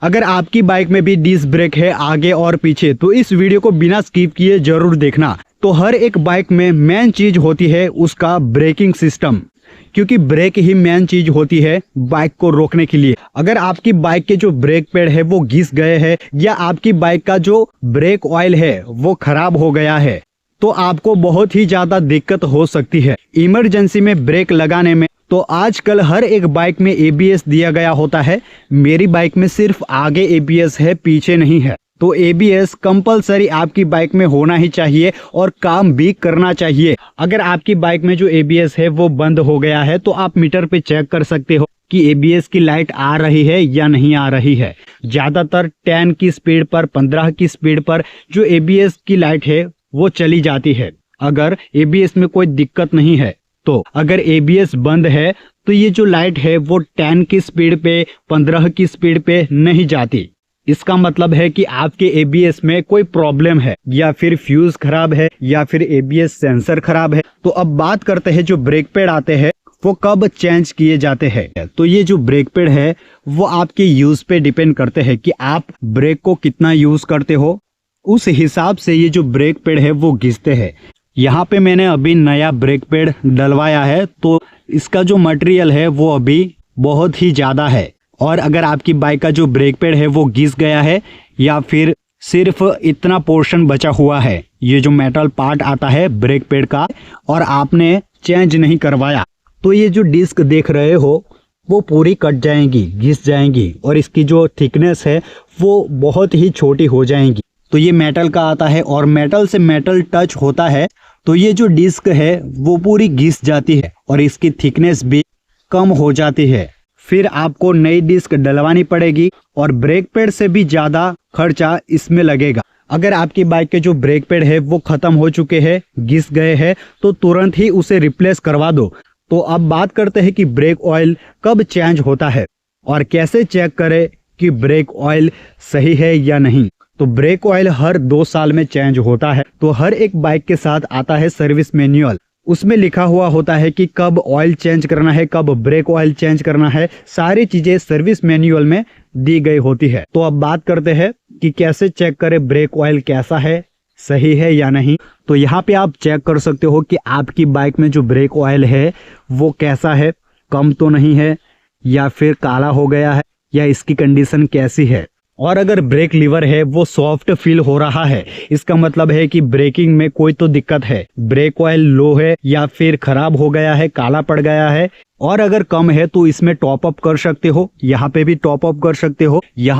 अगर आपकी बाइक में भी डिस्क ब्रेक है आगे और पीछे तो इस वीडियो को बिना स्किप किए जरूर देखना। तो हर एक बाइक में मेन चीज होती है उसका ब्रेकिंग सिस्टम, क्योंकि ब्रेक ही मेन चीज होती है बाइक को रोकने के लिए। अगर आपकी बाइक के जो ब्रेक पैड है वो घिस गए हैं या आपकी बाइक का जो ब्रेक ऑयल है वो खराब हो गया है तो आपको बहुत ही ज्यादा दिक्कत हो सकती है इमरजेंसी में ब्रेक लगाने में। तो आजकल हर एक बाइक में ABS दिया गया होता है। मेरी बाइक में सिर्फ आगे ABS है, पीछे नहीं है। तो ABS कंपलसरी आपकी बाइक में होना ही चाहिए और काम भी करना चाहिए। अगर आपकी बाइक में जो ABS है वो बंद हो गया है तो आप मीटर पे चेक कर सकते हो कि ABS की लाइट आ रही है या नहीं आ रही है। ज्यादातर 10 की स्पीड पर, 15 की स्पीड पर जो ABS की लाइट है वो चली जाती है। अगर ABS में कोई दिक्कत नहीं है तो अगर ABS बंद है तो ये जो लाइट है वो 10 की स्पीड पे, 15 की स्पीड पे नहीं जाती। इसका मतलब है कि आपके ABS में कोई प्रॉब्लम है, या फिर फ्यूज खराब है, या फिर ABS सेंसर खराब है। तो अब बात करते हैं जो ब्रेक पैड आते हैं वो कब चेंज किए जाते हैं। तो ये जो ब्रेक पैड है वो आपके यूज पे डिपेंड करते हैं कि आप ब्रेक को कितना यूज करते हो, उस हिसाब से ये जो ब्रेक पैड है वो घिसते हैं। यहाँ पे मैंने अभी नया ब्रेक पैड डलवाया है तो इसका जो मटेरियल है वो अभी बहुत ही ज्यादा है। और अगर आपकी बाइक का जो ब्रेक पैड है वो घिस गया है या फिर सिर्फ इतना पोर्शन बचा हुआ है, ये जो मेटल पार्ट आता है ब्रेक पैड का, और आपने चेंज नहीं करवाया तो ये जो डिस्क देख रहे हो वो पूरी कट जाएंगी, घिस जाएंगी और इसकी जो थिकनेस है वो बहुत ही छोटी हो जाएंगी। तो ये मेटल का आता है और मेटल से मेटल टच होता है तो ये जो डिस्क है वो पूरी घिस जाती है और इसकी थिकनेस भी कम हो जाती है। फिर आपको नई डिस्क डलवानी पड़ेगी और ब्रेक पैड से भी ज्यादा खर्चा इसमें लगेगा। अगर आपकी बाइक के जो ब्रेक पैड है वो खत्म हो चुके हैं, घिस गए हैं, तो तुरंत ही उसे रिप्लेस करवा दो। तो अब बात करते हैं कि ब्रेक ऑयल कब चेंज होता है और कैसे चेक करें कि ब्रेक ऑयल सही है या नहीं। तो ब्रेक ऑयल हर 2 साल में चेंज होता है। तो हर एक बाइक के साथ आता है सर्विस मैनुअल, उसमें लिखा हुआ होता है कि कब ऑयल चेंज करना है, कब ब्रेक ऑयल चेंज करना है। सारी चीजें सर्विस मैनुअल में दी गई होती है। तो अब बात करते हैं कि कैसे चेक करें ब्रेक ऑयल कैसा है, सही है या नहीं। तो यहाँ पे आप चेक कर सकते हो कि आपकी बाइक में जो ब्रेक ऑयल है वो कैसा है, कम तो नहीं है या फिर काला हो गया है, या इसकी कंडीशन कैसी है। और अगर ब्रेक लीवर है वो सॉफ्ट फील हो रहा है, इसका मतलब है कि ब्रेकिंग में कोई तो दिक्कत है। ब्रेक ऑयल लो है या फिर खराब हो गया है, काला पड़ गया है। और अगर कम है तो इसमें टॉप अप कर सकते हो, यहाँ पे भी टॉप अप कर सकते हो। यहाँ